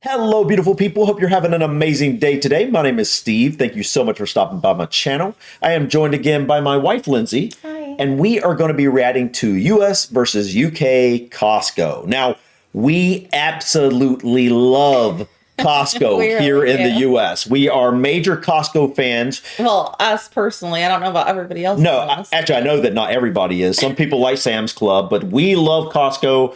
Hello, beautiful people. Hope you're having an amazing day today. My name is Steve. Thank you so much for stopping by my channel. I am joined again by my wife, Lindsay. Hi. And we are going to be reacting to US versus UK Costco. Now, we absolutely love Costco here in the US. We are major Costco fans. Well, us personally. I don't know about everybody else. No, actually, I know that not everybody is. Some people like Sam's Club, but we love Costco.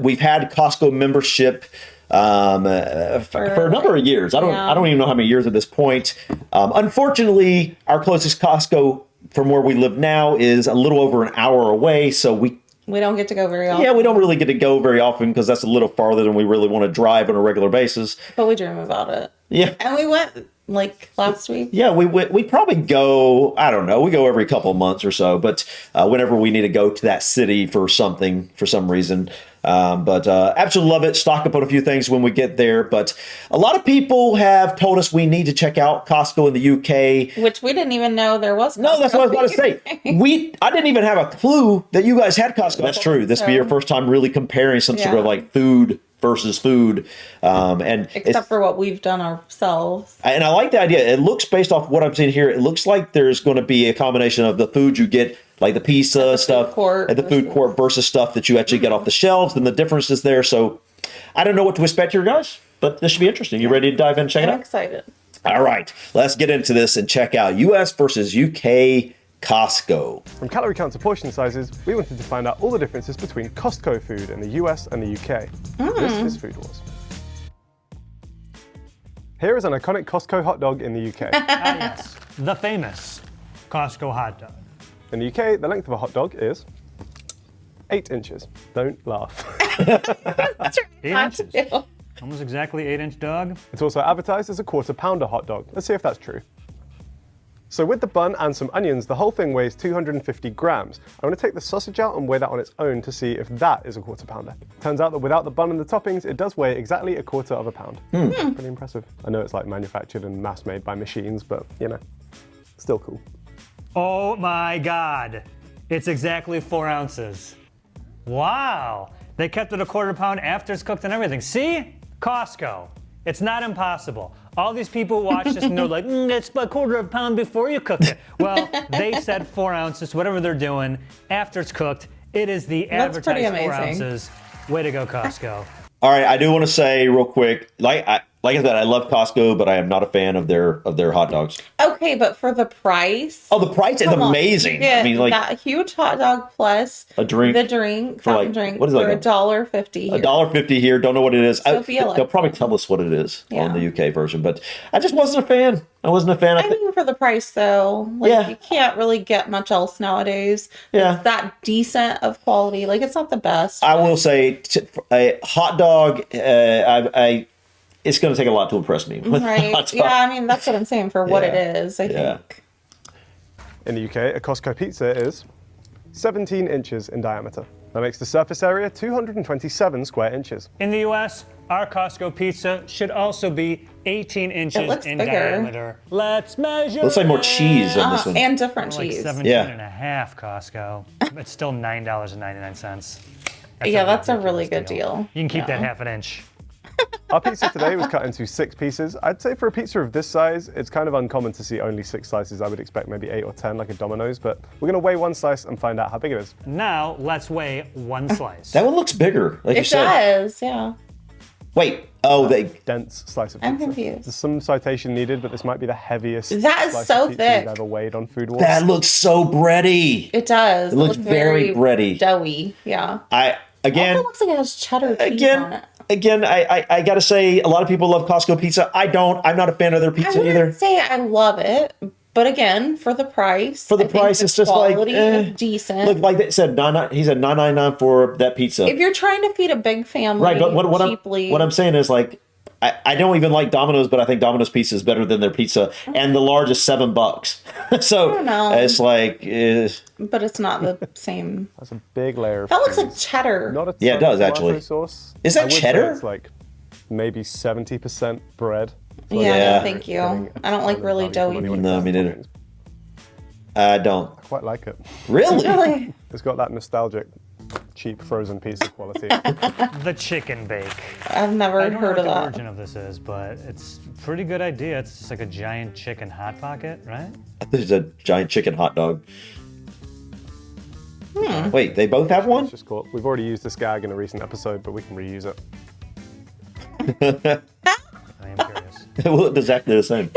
We've had Costco membership for a number of years. I don't even know how many years at this point. Unfortunately, our closest Costco from where we live now is a little over an hour away, so we don't get to go very often. Yeah, we don't really get to go very often because that's a little farther than we really want to drive on a regular basis. But we dream about it. Yeah. And we went like last week. Yeah, we probably go, I don't know, we go every couple of months or so, but whenever we need to go to that city for something, for some reason. But absolutely love it. Stock up on a few things when we get there. But a lot of people have told us we need to check out Costco in the UK. Which we didn't even know there was Costco. No, that's what I was about to say. I didn't even have a clue that you guys had Costco. That's true. This will be your first time really comparing some sort of like food versus food. And except for what we've done ourselves. And I like the idea. It looks, based off what I'm seeing here, it looks like there's going to be a combination of the food you get, like the pizza stuff at the food court versus stuff that you actually get off the shelves, and the difference is there. So I don't know what to expect here, guys, but this should be interesting. You ready to dive in and check it out? I'm excited. All right, let's get into this and check out US versus UK Costco. From calorie count to portion sizes, we wanted to find out all the differences between Costco food in the US and the UK. This is Food Wars. Here is an iconic Costco hot dog in the UK. Yes, the famous Costco hot dog. In the UK, the length of a hot dog is 8 inches. Don't laugh. 8 inches. Almost exactly 8-inch dog. It's also advertised as a quarter-pounder hot dog. Let's see if that's true. So with the bun and some onions, the whole thing weighs 250 grams. I want to take the sausage out and weigh that on its own to see if that is a quarter-pounder. Turns out that without the bun and the toppings, it does weigh exactly a quarter of a pound. Pretty impressive. I know it's like manufactured and mass-made by machines, but you know, still cool. Oh my God. It's exactly 4 ounces. Wow. They kept it a quarter pound after it's cooked and everything. See? Costco. It's not impossible. All these people watch this and they're like, it's a quarter of a pound before you cook it. Well, they said 4 ounces, whatever they're doing. After it's cooked, it is the advertised 4 ounces. Way to go, Costco. All right, I do want to say real quick, like I said, I love Costco, but I am not a fan of their hot dogs. Okay, but for the price. Oh, the price is amazing. I mean, like that huge hot dog plus a drink. The drink, fountain drink, what is it, for $1.50. $1.50 here. Don't know what it is. They'll probably tell us what it is on the UK version, but I just wasn't a fan. I wasn't a fan. I think for the price, though, like you can't really get much else nowadays. It's that decent of quality. Like, it's not the best. I will say, a hot dog. It's going to take a lot to impress me. Right. Yeah, I mean, that's what I'm saying for what it is, I think. In the UK, a Costco pizza is 17 inches in diameter. That makes the surface area 227 square inches. In the US, our Costco pizza should also be 18 inches in diameter. Let's measure. Looks like more cheese on this one. And different cheese. Like 17 and a half Costco. It's still $9.99. That's a really good deal. You can keep that half an inch. Our pizza today was cut into 6 pieces. I'd say for a pizza of this size, it's kind of uncommon to see only 6 slices. I would expect maybe 8 or 10, like a Domino's, but we're gonna weigh 1 slice and find out how big it is. Now, let's weigh 1 slice. That one looks bigger, like you said. It does, yeah. Wait, dense slice of pizza. I'm confused. There's some citation needed, but this might be the heaviest that is slice so of pizza thick. we've ever weighed on Food Wars. That looks so bready. It does. It looks very bready. Doughy, yeah. Again, it also looks like it has cheddar cheese on it. Again, I gotta say, a lot of people love Costco pizza. I don't. I'm not a fan of their pizza either. I wouldn't say I love it, but again, for the price, it's just like is decent. Look, like they said, he said $9.99 for that pizza. If you're trying to feed a big family, right? But what I'm saying is, like, I don't even like Domino's, but I think Domino's pizza is better than their pizza, and the large is $7. So I don't know. It's like, but it's not the same. That's a big layer. That looks like cheddar. Not a it does actually. Sauce. Is that cheddar? It's like maybe 70% bread. So yeah, thank you. I don't like really doughy. No, me neither. I don't. I quite like it. Really? Really? It's got that nostalgic cheap frozen pizza quality. The chicken bake. I've never I don't know heard what of the that. origin of this is, but it's a pretty good idea. It's just like a giant chicken hot pocket, right? This is a giant chicken hot dog. Wait, they both have one? It's just cool. We've already used this gag in a recent episode, but we can reuse it. I am curious. It will look exactly the same.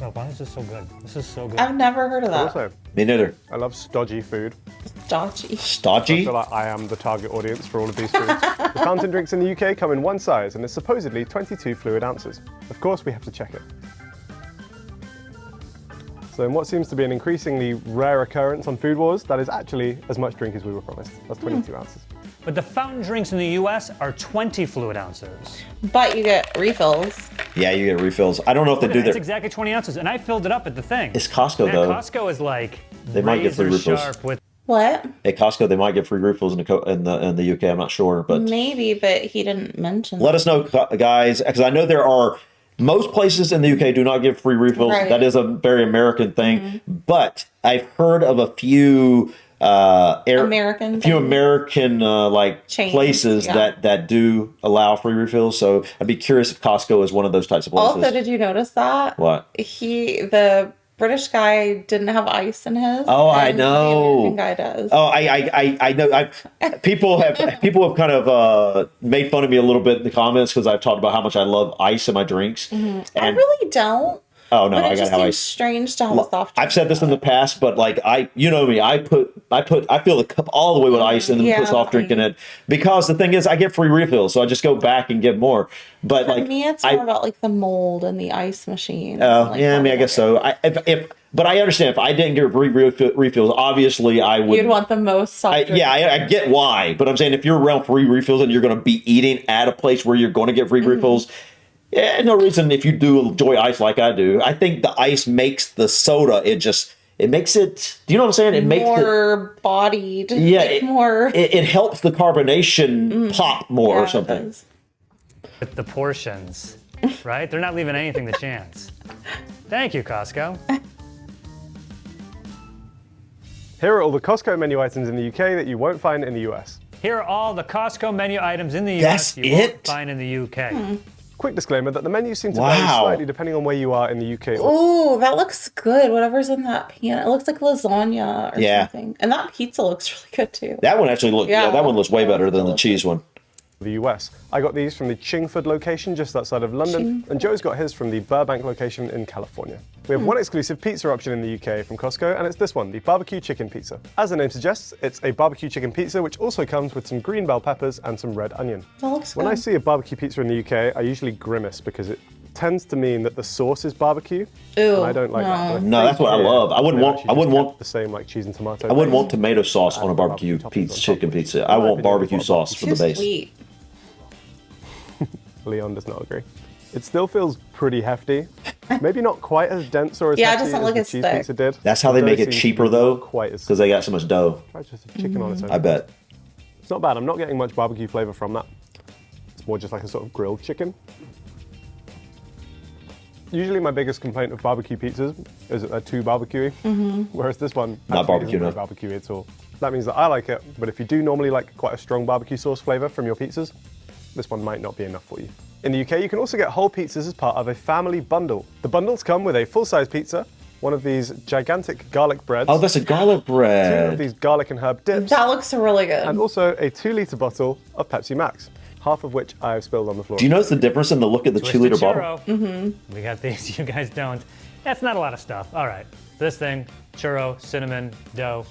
Oh, why is this so good? This is so good. I've never heard of that. Also, Me neither. I love stodgy food. Dodgy. I Stodgy? feel like I am the target audience for all of these foods. The fountain drinks in the UK come in one size and is supposedly 22 fluid ounces. Of course, we have to check it. So in what seems to be an increasingly rare occurrence on Food Wars, that is actually as much drink as we were promised. That's 22 ounces. But the fountain drinks in the US are 20 fluid ounces. But you get refills. Yeah, you get refills. I don't know if they do It's that. exactly 20 ounces, and I filled it up at the thing. It's Costco, Man, though. Costco is like They might get free razor refills. sharp with. What? At Costco, they might get free refills in the UK. I'm not sure, but Maybe, but he didn't mention. let us know, guys, because I know there are most places in the UK do not give free refills. Right. That is a very American thing. But I've heard of a few American things. American Chains, places yeah. that do allow free refills. So I'd be curious if Costco is one of those types of places. Also, did you notice that? What? The British guy didn't have ice in his. Oh, I and know. The American guy does. Oh, I know. People have kind of made fun of me a little bit in the comments because I've talked about how much I love ice in my drinks. I And really don't. oh no, But I it gotta just have seems ice. strange to have a soft drink. I've said this in the past, but like you know me, I fill the cup all the way with ice and then Yeah, put soft drink in it because the thing is, I get free refills, so I just go back and get more. But For like me, it's more about like the mold and the ice machine. oh Like, yeah, I mean, I how guess they so. But I understand if I didn't get free refills, obviously I would. You'd want the most soft drink. Yeah, I get why, but I'm saying if you're around free refills and you're going to be eating at a place where you're going to get free refills, yeah, no reason if you do enjoy ice like I do. I think the ice makes the soda. It makes it. Do you know what I'm saying? It makes it more bodied. Yeah, like more. It helps the carbonation pop more Yeah, or it something. does. With the portions, right? They're not leaving anything to chance. Thank you, Costco. Here are all the Costco menu items in the UK that you won't find in the US. Here are all the Costco menu items in the That's US you won't it? find in the UK. Quick disclaimer that the menus seem to vary Wow. slightly depending on where you are in the UK. Ooh, that looks good. Whatever's in that pan. It looks like lasagna or Yeah. something. And that pizza looks really good too. That one actually looked. Yeah, Yeah. that one looks way better than the cheese one. The US. I got these from the Chingford location just outside of London, and Joe's got his from the Burbank location in California. We have one exclusive pizza option in the UK from Costco, and it's this one, the barbecue chicken pizza. As the name suggests, it's a barbecue chicken pizza which also comes with some green bell peppers and some red onion. That looks When good. I see a barbecue pizza in the UK, I usually grimace because it tends to mean that the sauce is barbecue, Ew, and I don't like that. But I No, think that's what I here love. I wouldn't they've want- actually I wouldn't just want- kept the same like cheese and tomato. I wouldn't base. want tomato sauce on a Add barbecue toppings pizza, on top. chicken pizza. In I my want opinion, barbecue it's what sauce for Too the base. sweet. Leon does not agree. It still feels pretty hefty. Maybe not quite as dense or as Yeah, it hefty doesn't as look the as cheese thick. pizza did. That's how they It make does it seem to cheaper be though, not quite as. because they got so much dough. Try just a chicken on its own. I bet. It's not bad. I'm not getting much barbecue flavor from that. It's more just like a sort of grilled chicken. Usually my biggest complaint of barbecue pizzas is that they're too barbecuey, whereas this one Not actually barbecue isn't very enough. barbecuey at all. That means that I like it, but if you do normally like quite a strong barbecue sauce flavor from your pizzas, this one might not be enough for you. In the UK, you can also get whole pizzas as part of a family bundle. The bundles come with a full-size pizza, one of these gigantic garlic breads, Oh, that's a garlic two of bread. these garlic and herb dips, That looks really good. and also a 2-litre bottle of Pepsi Max, half of which I've spilled on the floor. Do you notice the difference in the look of the Twisted 2-liter bottle? churro. Mm-hmm. We got these, you guys don't. That's not a lot of stuff. All right, this thing, churro, cinnamon, dough.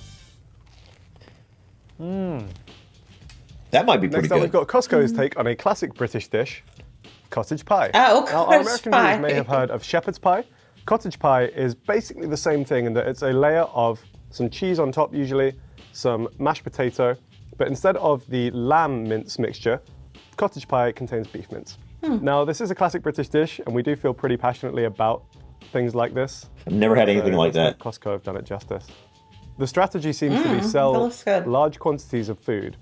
That might be pretty Next up, we've good. got Costco's take on a classic British dish, cottage pie. Oh, Now, our cottage American pie. viewers may have heard of shepherd's pie. Cottage pie is basically the same thing in that it's a layer of some cheese on top, usually, some mashed potato, but instead of the lamb mince mixture, cottage pie contains beef mince. Now, this is a classic British dish, and we do feel pretty passionately about things like this. I've never had anything So like that. Costco have done it justice. The strategy seems to be sell that looks good. large quantities of food,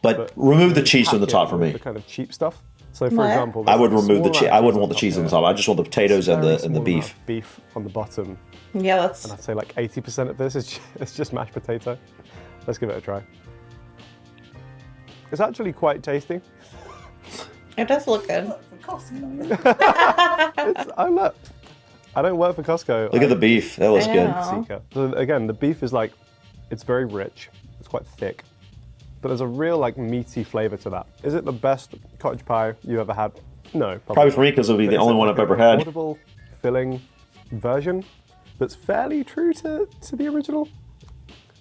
But remove the cheese pack from the it top for with me. the kind of cheap stuff. So, for What? example, I would there's a remove the small cheese. amount I of wouldn't want the cheese on the top. I just want the potatoes and very the small beef. amount of beef on the bottom. Yeah, that's. I'd say like 80% of this is it's just mashed potato. Let's give it a try. It's actually quite tasty. It does look good. I don't work for Costco. Look at the beef. That looks I good. know. Seeker. So again, the beef is like, it's very rich. It's quite thick. But there's a real like meaty flavor to that. Is it the best cottage pie you ever had? No, Probably for me because it'll be But the is only it one like I've an ever had. affordable, filling version that's fairly true to the original?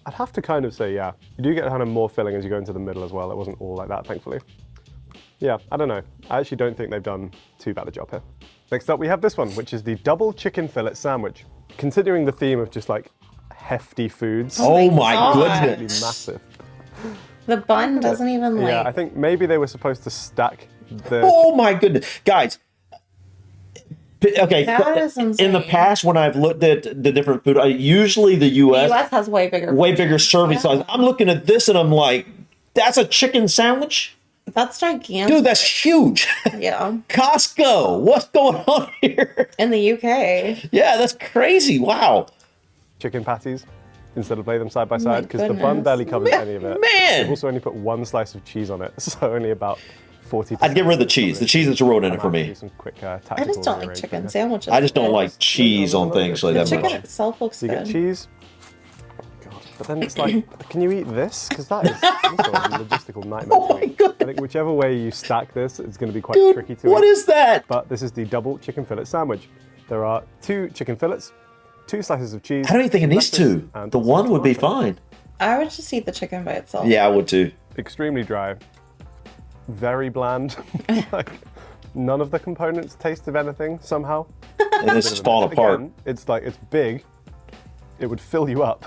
I'd have to kind of say yeah. You do get kind of more filling as you go into the middle as well. It wasn't all like that, thankfully. Yeah, I don't know. I actually don't think they've done too bad a job here. Next up, we have this one, which is the double chicken fillet sandwich. Considering the theme of just like hefty foods, Oh my God. really goodness. massive. The bun doesn't even like. Yeah, I think maybe they were supposed to stack the. Oh my goodness. Guys. Okay, That is in the insane. past when I've looked at the different food, usually the the U.S. U.S. has way bigger. way bigger serving size. I'm looking at this and I'm like, that's a chicken sandwich? That's gigantic. Dude, that's huge. Yeah. Costco, what's going on here? In the UK. Yeah, that's crazy. Wow. Chicken patties instead of lay them side by side because the bun goodness. barely covers any of it. Man. They've also only put one slice of cheese on it, so only about 40%. I'd get rid of the cheese. The cheese is ruined in it for me. Some quick, I tactical just don't like rearrangement chicken here. sandwiches. I just don't like cheese on things like The that chicken much. itself looks So you get good. cheese. God, but then it's like, can you eat this? Because that is also a logistical nightmare. Oh to my me. God. I think whichever way you stack this, it's going to be quite Dude, tricky to what eat. is that? But this is the double chicken fillet sandwich. There are 2 chicken fillets, 2 slices of cheese. I don't even think it needs lettuce, two. and The some one would be tomato. fine. I would just eat the chicken by itself. Yeah, I would too. Extremely dry, very bland. Like none of the components taste of anything somehow. And this is falling apart. Again, it's like it's big. It would fill you up.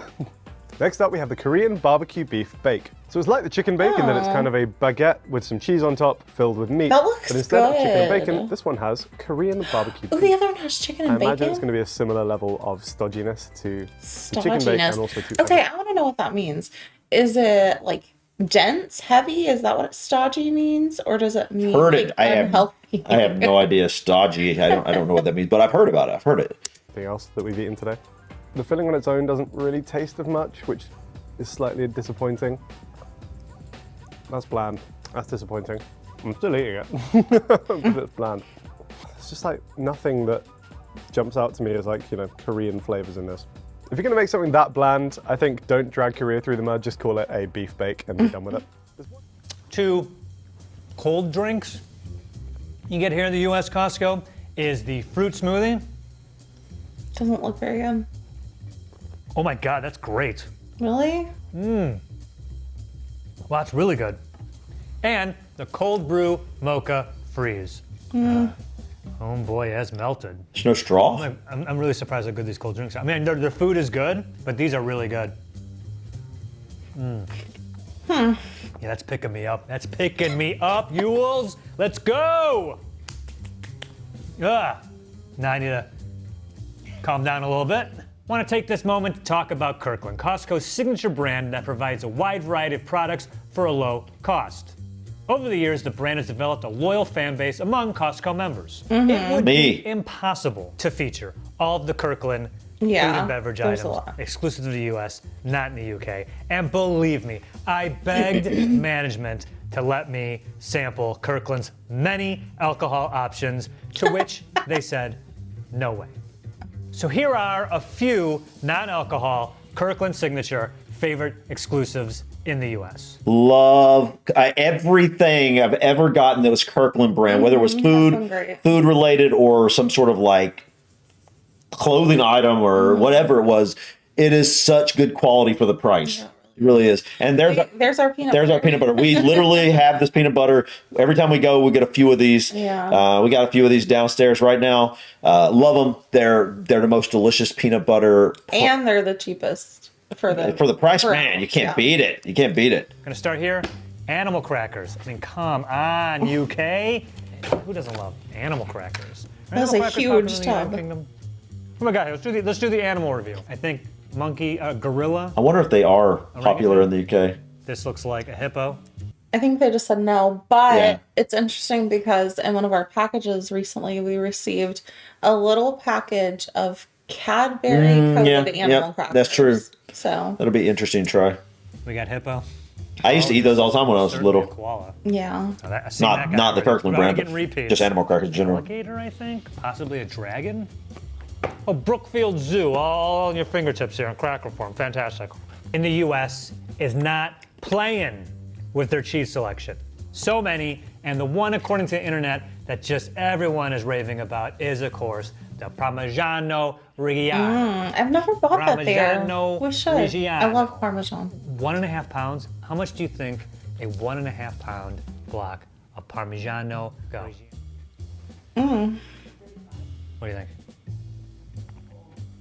Next up, we have the Korean barbecue beef bake. So it's like the chicken bake in that it's kind of a baguette with some cheese on top, filled with meat. That looks but instead of chicken and good. bacon, this one has Korean barbecue Oh, beef. the other one has chicken I and imagine bacon. it's going to be a similar level of stodginess to the chicken bake Stodginess. and also to Okay, I want to know what that means. Is it like dense, heavy? Is that what stodgy means, or does it mean Heard it. like, I have unhealthy? I have no idea. Stodgy. I don't know what that means, but I've heard about it. I've heard it. anything else that we've eaten today. The filling on its own doesn't really taste of much, which is slightly disappointing. That's bland. That's disappointing. I'm still eating it, but it's bland. It's just like nothing that jumps out to me as like, you know, Korean flavors in this. If you're gonna make something that bland, I think don't drag Korea through the mud, just call it a beef bake and be done with it. 2 cold drinks you get here in the US Costco is the fruit smoothie. Doesn't look very good. Oh my God, that's great. Really? Wow, that's really good. And the cold brew mocha freeze. Oh boy, it has melted. There's no straw. I'm really surprised how good these cold drinks are. I mean, their food is good, but these are really good. Yeah, that's picking me up. That's picking me up, Yules. Let's go. Now I need to calm down a little bit. Want to take this moment to talk about Kirkland, Costco's signature brand that provides a wide variety of products for a low cost. Over the years, the brand has developed a loyal fan base among Costco members. It would Me. be impossible to feature all of the Kirkland food Yeah, and beverage there's a items lot. exclusive to the US, not in the UK. And believe me, I begged management to let me sample Kirkland's many alcohol options, to which they said, no way. So here are a few non-alcohol Kirkland signature favorite exclusives in the US. Love everything I've ever gotten that was Kirkland brand, whether it was been great. food related or some sort of like clothing item or whatever it was. It is such good quality for the price. It really is. And there's There's our peanut our butter. peanut butter. We literally have this peanut butter. Every time we go, we get a few of these. Yeah. We got a few of these downstairs right now. Love them. They're the most delicious peanut butter. And they're the cheapest for the price, man, you can't beat it. You can't beat it. Gonna start here. Animal crackers. I mean, come on, UK. Who doesn't love animal crackers? Are That's animal a crackers huge popular in the United tub. Kingdom? Oh my God, let's do the animal review. I think monkey, gorilla. I wonder if they are popular in the UK. This looks like a hippo. I think they just said no, but Yeah. it's interesting because in one of our packages recently, we received a little package of Cadbury coated animal crackers. that's true. So That'll be interesting to try. We got hippo. I used to eat those all the time when I was Certainly a little. koala. Yeah. Now that- I've seen that guy Not the already. Kirkland We're already brand, getting but repeats. just animal crackers in general. Alligator, I think. Possibly a dragon. Oh, Brookfield Zoo, all on your fingertips here in cracker form. Fantastic. In the U.S. is not playing with their cheese selection. So many, and the one according to the internet that just everyone is raving about is, of course, the Parmigiano Reggiano. I've never bought that there. Parmigiano We should. Reggiano. I love Parmesan. 1.5 pounds. How much do you think a 1.5 pound block of Parmigiano go? What do you think?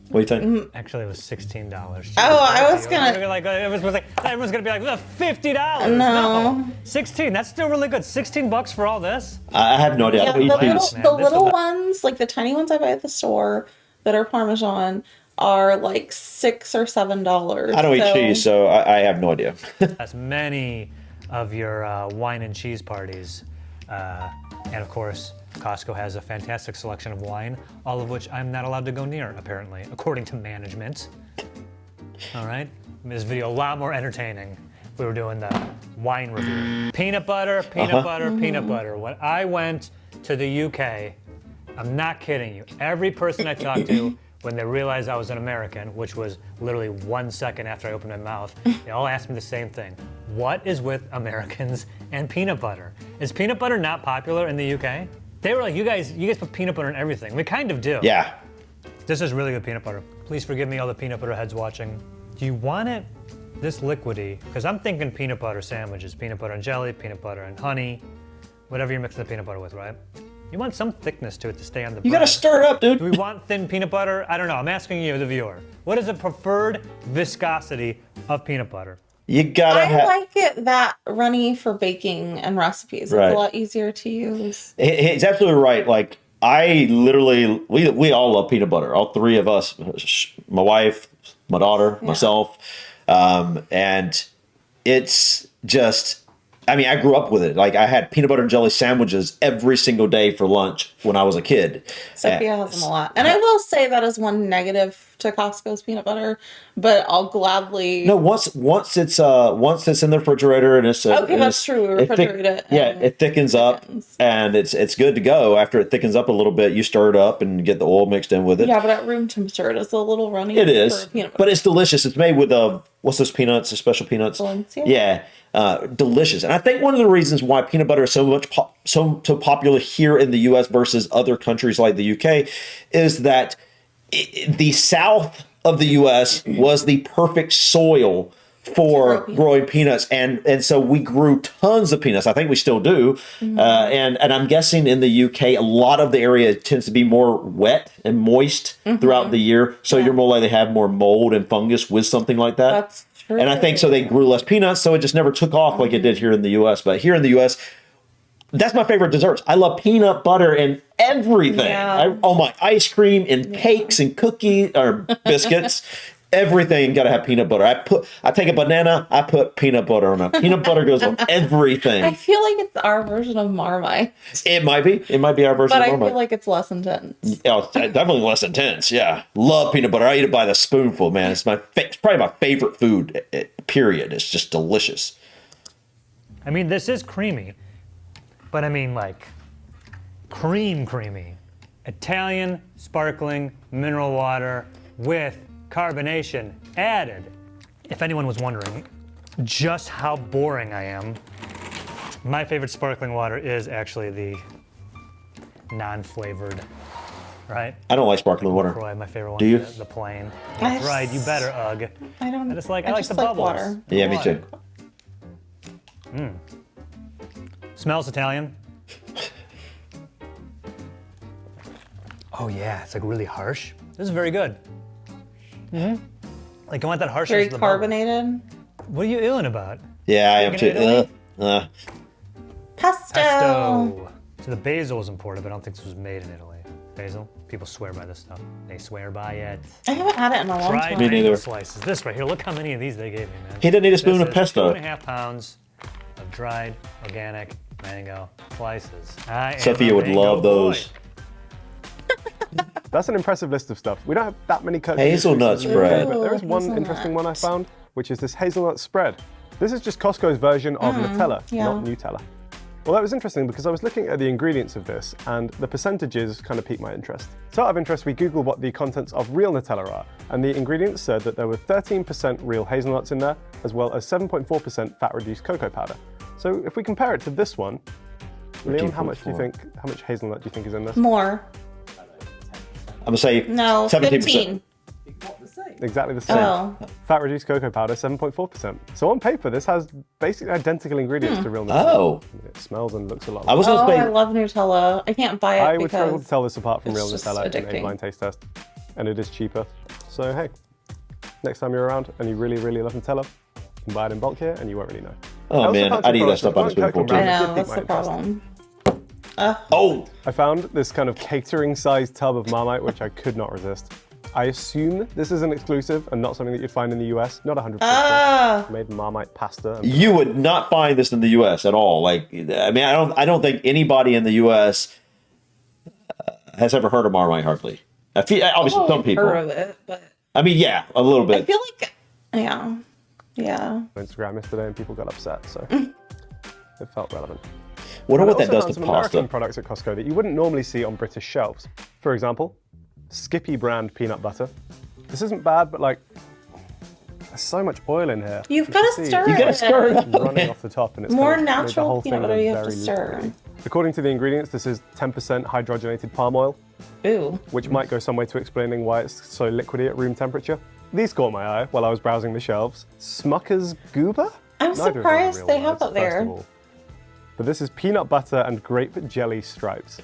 What do you think? Actually, it was $16. Oh, I was gonna. Everyone's gonna be like, $50. No. 16. That's still really good. 16 bucks for all this. I have no idea. Yeah, I don't eat cheese. Man, the this little is- ones, like the tiny ones I buy at the store that are Parmesan, are like $6 or $7. I don't eat cheese, so I have no idea. As many of your wine and cheese parties, and of course, Costco has a fantastic selection of wine, all of which I'm not allowed to go near, apparently, according to management. All right, this video a lot more entertaining. We were doing the wine review. Peanut butter, peanut butter, peanut butter. When I went to the UK, I'm not kidding you. Every person I talked to, when they realized I was an American, which was literally 1 second after I opened my mouth, they all asked me the same thing. What is with Americans and peanut butter? Is peanut butter not popular in the UK? They were like, you guys put peanut butter in everything. We kind of do. Yeah. This is really good peanut butter. Please forgive me, all the peanut butter heads watching. Do you want it this liquidy? Because I'm thinking peanut butter sandwiches, peanut butter and jelly, peanut butter and honey, whatever you're mixing the peanut butter with, right? You want some thickness to it to stay on the bread. You gotta stir it up, dude. Do we want thin peanut butter? I don't know. I'm asking you, the viewer. What is the preferred viscosity of peanut butter? You gotta I have. like it that runny for baking and recipes. It's Right. a lot easier to use. He's absolutely right. Like I literally, we all love peanut butter. All three of us, my wife, my daughter, myself, and it's just. I mean, I grew up with it. Like I had peanut butter and jelly sandwiches every single day for lunch when I was a kid. Sophia has them a lot. And I will say that is one negative to Costco's peanut butter, but I'll gladly. No, once it's in the refrigerator and it's Okay, that's true. We refrigerate it. Yeah, and it thickens up and it's good to go. After it thickens up a little bit, you stir it up and get the oil mixed in with it. Yeah, but at room temperature, it is a little runny. It is, for peanut butter. but it's delicious. It's made with what's those peanuts? The special peanuts. Valencia? Yeah, delicious. And I think one of the reasons why peanut butter is so much so popular here in the U.S. versus other countries like the U.K. is that the South of the U.S. was the perfect soil for growing peanuts, and so we grew tons of peanuts. I think we still do, and I'm guessing in the UK a lot of the area tends to be more wet and moist throughout the year, so you're more likely to have more mold and fungus with something like that. That's true. And I think so they grew less peanuts, so it just never took off like it did here in the US. But here in the US, that's my favorite desserts. I love peanut butter in everything. Yeah. On my ice cream and cakes and cookies or biscuits. Everything got to have peanut butter. I take a banana, I put peanut butter on it. Peanut butter goes on everything. I feel like it's our version of Marmite, It might be. It might be our version but of I Marmite. feel like it's less intense. Oh, it's definitely less intense. Yeah, love peanut butter. I eat it by the spoonful, man. It's it's probably my favorite food. Period. It's just delicious. I mean, this is creamy, but I mean like creamy. Italian sparkling mineral water with carbonation added. If anyone was wondering just how boring I am, my favorite sparkling water is actually the non-flavored, right? I don't like sparkling water. Roy, my favorite one. Do you? The plain. I That's right, you better, ugh. I don't. I like just the bubbles. water. Yeah, me too. Smells Italian. Oh yeah, it's like really harsh. This is very good. Like I want that harshness. Very of the bubble. carbonated. What are you illin' about? Yeah, I am Speaking too. of Italy? Pesto. Pesto. So the basil was imported, but I don't think this was made in Italy. Basil. People swear by this stuff. They swear by it. I haven't had it in a long Fried time. Me neither. mango slices. This right here. Look how many of these they gave me, man. He didn't need a spoon This of is pesto. 2.5 pounds of dried organic mango slices. I am Sophia a would mango love boy. those. That's an impressive list of stuff. We don't have that many Kirkland Hazelnuts dishes in the UK, bread. but there is one Hazelnut. interesting one I found. which is this hazelnut spread. This is just Costco's version of Nutella, not Nutella. Well, that was interesting because I was looking at the ingredients of this and the percentages kind of piqued my interest. So out of interest, we Googled what the contents of real Nutella are, and the ingredients said that there were 13% real hazelnuts in there, as well as 7.4% fat-reduced cocoa powder. So if we compare it to this one, Leon, how much hazelnut do you think is in this? More. I'm gonna say No, 17%. 15. Exactly the same. Oh. Fat-reduced cocoa powder, 7.4%. So on paper, this has basically identical ingredients to real Nutella. Oh. It smells and looks a lot I was like gonna Oh, say I love Nutella. I can't buy it I would struggle because to tell this apart from it's real just Nutella in a addicting. blind taste test. And it is cheaper. So hey, next time you're around and you really, really love Nutella, you can buy it in bulk here and you won't really know. I oh also man, found I'd some eat that products stuff that on the weren't spoon Cocoa I brand that know, did that's pique the my interest. problem. Oh, I found this kind of catering-sized tub of Marmite, which I could not resist. I assume this is an exclusive and not something that you'd find in the US. Not 100% Ah. sure. Made Marmite pasta. you would not find this in the U.S. at all. Like, I mean, I don't think anybody in the U.S. Has ever heard of Marmite hardly. I feel obviously I've some people. heard of it, but I mean, yeah, a little I bit. feel like, yeah. On Instagram yesterday and people got upset, so it felt relevant. Wonder And I what that also does found to some American pasta. products at Costco that you wouldn't normally see on British shelves. For example, Skippy brand peanut butter. This isn't bad, but like, there's so much oil in here. You've got to stir You it. gotta stir it up. Running off the top, and it's More kind of made the natural whole peanut thing butter you look have to very stir. liquidy. According to the ingredients, this is 10% hydrogenated palm oil, Ooh. which might go some way to explaining why it's so liquidy at room temperature. These caught my eye while I was browsing the shelves. Smucker's Goober? I'm Neither of those are surprised real they have words, that first there. of all. But this is peanut butter and grape jelly stripes.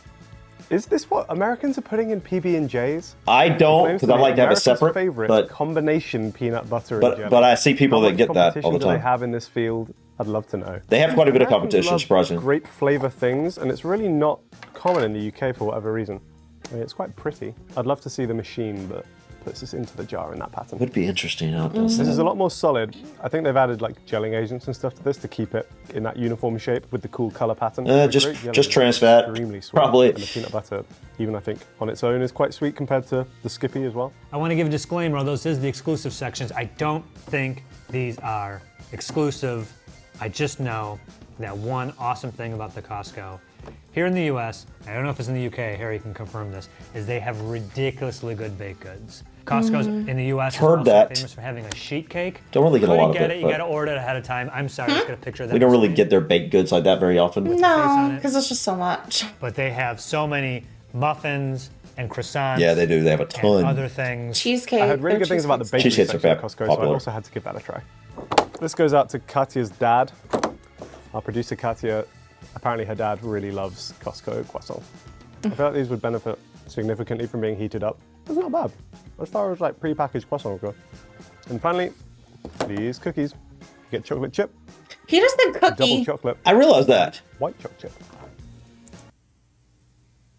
Is this what Americans are putting in PB&Js? I don't, because I like to have it separate. Favorite But combination peanut butter and jelly. but I see people How that get much that all competition the do they time. have in this field? I'd love to know. They have quite a bit of Americans competition, love surprisingly. Grape flavor things, and it's really not common in the UK for whatever reason. I mean, it's quite pretty. I'd love to see the machine that puts this into the jar in that pattern. Would be interesting how it does This that. is a lot more solid. I think they've added like gelling agents and stuff to this to keep it in that uniform shape with the cool color pattern. The Just grape jelly just is trans fat, extremely sweet, probably. and the peanut butter, even I think on its own, is quite sweet compared to the Skippy as well. I want to give a disclaimer, although this is the exclusive sections, I don't think these are exclusive. I just know that one awesome thing about the Costco here in the US, I don't know if it's in the UK, Harry can confirm this, is they have ridiculously good baked goods. Costco's in the US is Heard also that. famous for having a sheet cake. Don't really get a lot of get it, You but- gotta order it ahead of time. I'm sorry, I just got a picture of that. We don't really screen. get their baked goods like that very often. No, on it. because it's just so much. But they have so many muffins and croissants. Yeah, they do. They have a and ton. other things. Cheesecake. I heard really their good things about the cheesecake's bakery Cheesecakes are section at Costco, so I popular. also had to give that a try. This goes out to Katya's dad. Our producer Katya, apparently her dad really loves Costco croissants. I feel like these would benefit significantly from being heated up. It's not bad, as far as like pre-packaged croissants go. And finally, these cookies. You get chocolate chip, He just said double cookie. chocolate, I realize that. white chocolate chip.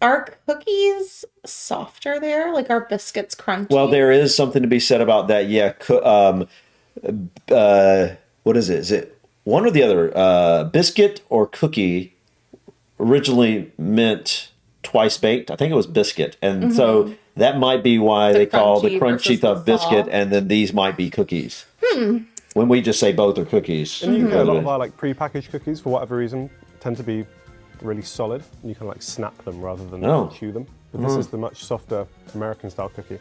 Are cookies softer there? Like are biscuits crunchy? Well, there is something to be said about that. Yeah. What is it? Is it one or the other? Biscuit or cookie originally meant twice baked. I think it was biscuit. And so that might be why they call the crunchy crunchy versus stuff the biscuit, soft. and then these might be cookies. When we just say both are cookies. And you can get a lot of our like pre-packaged cookies, for whatever reason, tend to be really solid. And you can like snap them rather than Oh. chew them. But this is the much softer American-style cookie,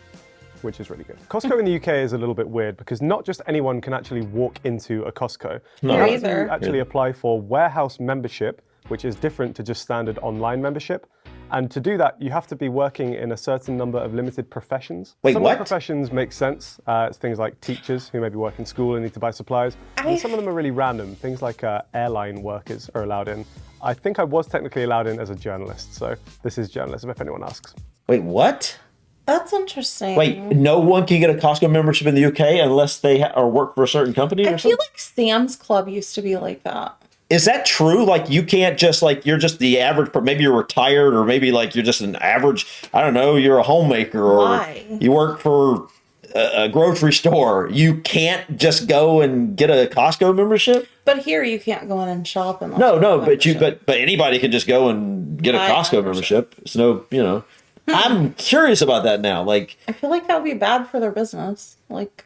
which is really good. Costco in the UK is a little bit weird because not just anyone can actually walk into a Costco. You Here have either. to actually apply for warehouse membership, which is different to just standard online membership. And to do that, you have to be working in a certain number of limited professions. Wait, some what? of the professions make sense. It's things like teachers who maybe work in school and need to buy supplies. And some of them are really random. Things like airline workers are allowed in. I think I was technically allowed in as a journalist, so this is journalism if anyone asks. Wait, what? That's interesting. Wait, no one can get a Costco membership in the UK unless they or work for a certain company I or feel something? like Sam's Club used to be like that. Is that true? Like you can't just like you're just the average, maybe you're retired or maybe like you're just an average, I don't know, you're a homemaker or Why? you work for a grocery store. You can't just go and get a Costco membership? But here you can't go in and shop unless No, you no, have but you membership. but anybody can just go and get a Buy Costco membership. It's no, I'm curious about that now. Like I feel like that would be bad for their business. Like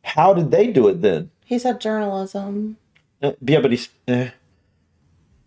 how did they do it then? He said journalism. Yeah, but he's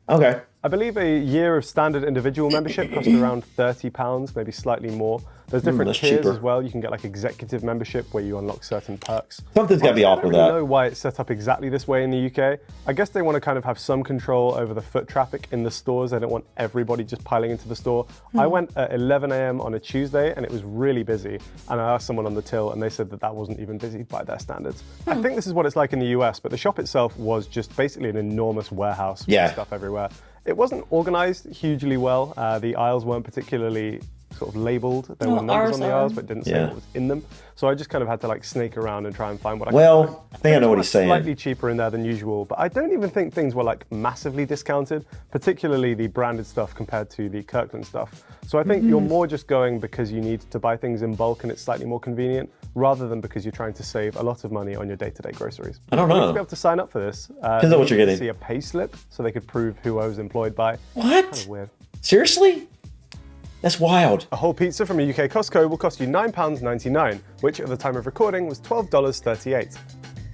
okay. I believe a year of standard individual membership costs around £30, maybe slightly more. There's different that's tiers cheaper. as well. You can get like executive membership where you unlock certain perks. Something's got to be off I don't with really that. know why it's set up exactly this way in the UK. I guess they want to kind of have some control over the foot traffic in the stores. They don't want everybody just piling into the store. I went at 11 a.m. on a Tuesday and it was really busy. And I asked someone on the till and they said that that wasn't even busy by their standards. I think this is what it's like in the US, but the shop itself was just basically an enormous warehouse with stuff everywhere. It wasn't organized hugely well. The aisles weren't particularly sort of labeled. There were numbers on the aisles, but it didn't say what was in them. So I just kind of had to like snake around and try and find what I could find. I think I know what he's saying. Slightly cheaper in there than usual, but I don't even think things were like massively discounted, particularly the branded stuff compared to the Kirkland stuff. So I think you're more just going because you need to buy things in bulk and it's slightly more convenient, rather than because you're trying to save a lot of money on your day-to-day groceries. I don't You need know. to be able to sign up for this. Depends on what you're you need to getting. See a pay slip so they could prove who I was employed by. What? Kind of weird. Seriously? That's wild. A whole pizza from a UK Costco will cost you £9.99, which at the time of recording was $12.38.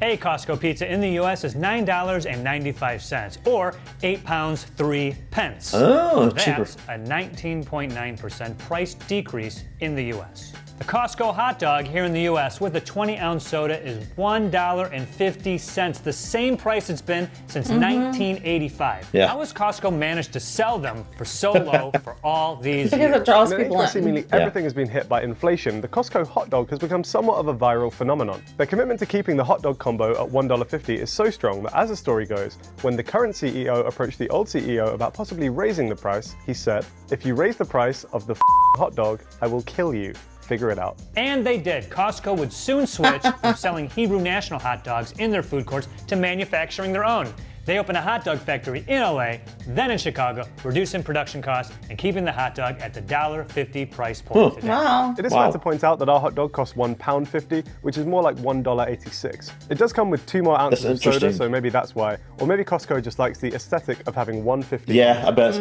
A Costco pizza in the US is $9.95, or £8 3 pence. Oh, That's cheaper. a 19.9% price decrease in the US. The Costco hot dog here in the US with a 20-ounce soda is $1.50, the same price it's been since 1985. Yeah. How has Costco managed to sell them for so low for all these Because years? it draws In an age people where in. seemingly everything has been hit by inflation, the Costco hot dog has become somewhat of a viral phenomenon. Their commitment to keeping the hot dog combo at $1.50 is so strong that, as the story goes, when the current CEO approached the old CEO about possibly raising the price, he said, "If you raise the price of the hot dog, I will kill you. Figure it out." And they did. Costco would soon switch from selling Hebrew National hot dogs in their food courts to manufacturing their own. They opened a hot dog factory in LA, then in Chicago, reducing production costs and keeping the hot dog at the $1.50 price point today. Wow. It is Wow. fair to point out that our hot dog costs £1.50, which is more like $1.86. It does come with 2 more ounces That's of soda, interesting. so maybe that's why. Or maybe Costco just likes the aesthetic of having $1.50. Yeah, I bet.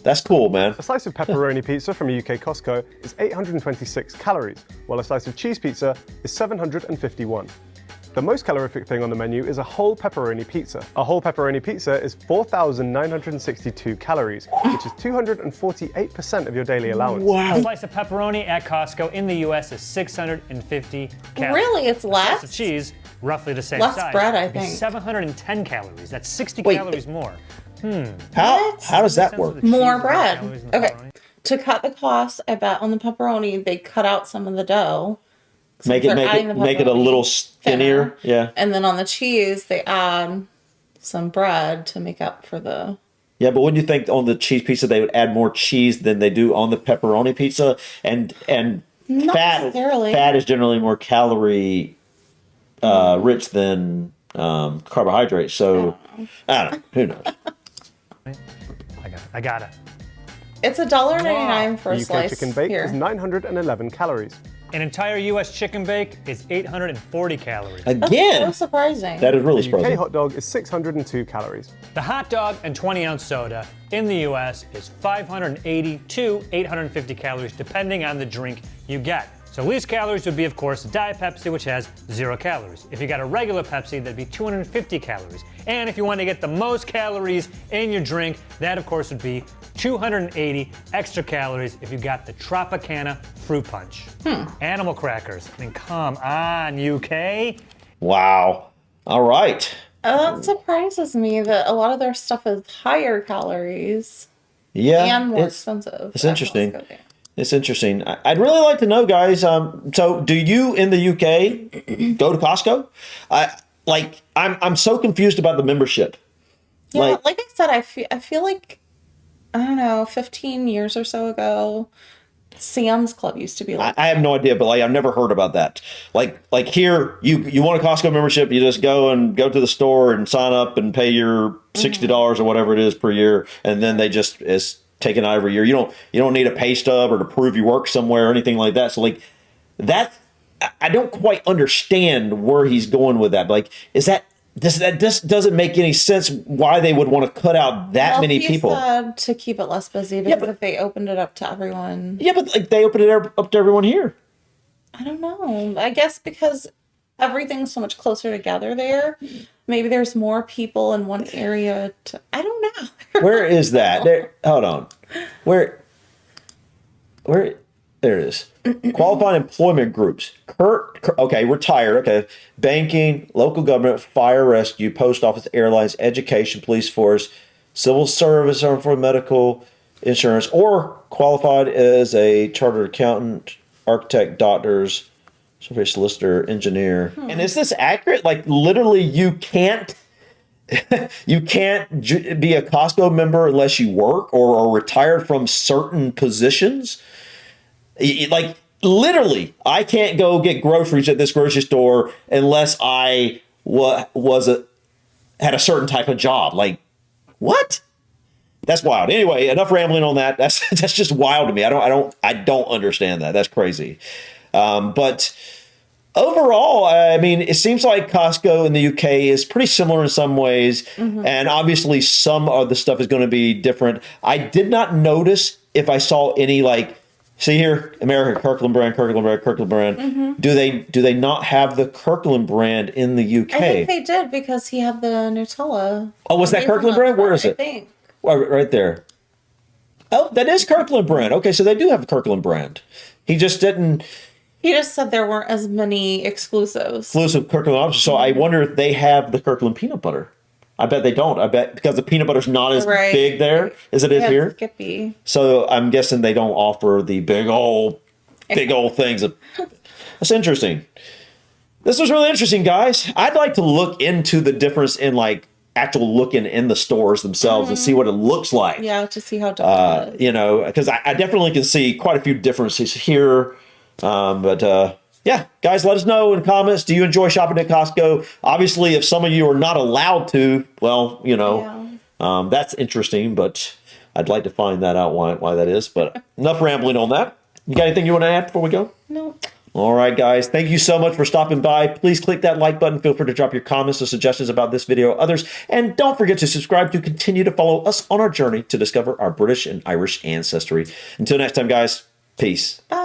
That's cool, man. A slice of pepperoni pizza from a UK Costco is 826 calories, while a slice of cheese pizza is 751. The most calorific thing on the menu is a whole pepperoni pizza. A whole pepperoni pizza is 4,962 calories, which is 248% of your daily allowance. A slice of pepperoni at Costco in the US is 650 calories. Really? It's A slice of less? cheese, roughly the same Less size, bread, I would be think. 710 calories. That's 60 Wait. calories more. How does that Sense of work? the cheese More and the bread. calories in the Okay. pepperoni. To cut the cost, I bet on the pepperoni, they cut out some of the dough. Make they're it adding the make it a pepperoni little skinnier. Yeah. And then on the cheese, they add some bread to make up for the. Yeah, but wouldn't you think on the cheese pizza they would add more cheese than they do on the pepperoni pizza? And Not fat necessarily. is generally more calorie rich than carbohydrates. So I don't know. Who knows? I got it. It's $1.99 for a The UK slice. chicken bake Here. is 911 calories. An entire US chicken bake is 840 calories. That's Again, so surprising. that is really The UK surprising. hot dog is 602 calories. The hot dog and 20-ounce soda in the US is 580 to 850 calories, depending on the drink you get. So least calories would be, of course, Diet Pepsi, which has 0 calories. If you got a regular Pepsi, that'd be 250 calories. And if you want to get the most calories in your drink, that, of course, would be 280 extra calories if you got the Tropicana Fruit Punch. Animal crackers. I mean, come on, UK. Wow. All right. That surprises me that a lot of their stuff is higher calories Yeah. and more it's- expensive. it's at interesting. Costco. It's interesting. I'd really like to know, guys. So, do you in the UK go to Costco? I'm so confused about the membership. Yeah, like I said, I feel like, I don't know, 15 years or so ago, Sam's Club used to be like. I have no idea, but I've never heard about that. Like here, you want a Costco membership, you just go to the store and sign up and pay your $60 or whatever it is per year, and then they just is taken out every year. You don't need a pay stub or to prove you work somewhere or anything like that. So that I don't quite understand where he's going with that. This doesn't make any sense why they would want to cut out that many he people. said to keep it less busy because but- if they opened it up to everyone, Yeah, but they open it up to everyone here. I don't know. I guess because everything's so much closer together there. Maybe there's more people in one area. I don't know. Where is that? There. Hold on. Where? There it is. Qualified employment groups. Okay, retired. Okay. Banking, local government, fire rescue, post office, airlines, education, police force, civil service, armed forces, medical, insurance, or qualified as a chartered accountant, architect, doctors, surveyor, solicitor, engineer. And is this accurate? Like literally you can't you can't be a Costco member unless you work or are retired from certain positions. Like literally, I can't go get groceries at this grocery store unless I had a certain type of job. Like what? That's wild. Anyway, enough rambling on that. That's just wild to me. I don't understand that. That's crazy. But overall, I mean, it seems like Costco in the UK is pretty similar in some ways, and obviously some of the stuff is going to be different. I did not notice if I saw any like, see here, America, Kirkland brand, Kirkland brand, Kirkland brand. Do they not have the Kirkland brand in the UK? I think they did because he had the Nutella. Oh, was that Kirkland brand? Where is it? I think. Right there. Oh, that is Kirkland brand. Okay, so they do have the Kirkland brand. He just didn't. He just said there weren't as many exclusives. Exclusive Kirkland options. So I wonder if they have the Kirkland peanut butter. I bet they don't. I bet because the peanut butter's not as big there as it is here. Skippy. So I'm guessing they don't offer the big old things. That's interesting. This was really interesting, guys. I'd like to look into the difference in like actual looking in the stores themselves and see what it looks like. Yeah, to see how different it is. You know, because I definitely can see quite a few differences here. Yeah, guys, let us know in the comments. Do you enjoy shopping at Costco? Obviously, if some of you are not allowed to, well, you know, that's interesting, but I'd like to find that out why that is. But enough rambling on that. You got anything you want to add before we go? No. All right, guys. Thank you so much for stopping by. Please click that like button. Feel free to drop your comments or suggestions about this video or others. And don't forget to subscribe to continue to follow us on our journey to discover our British and Irish ancestry. Until next time, guys. Peace. Bye.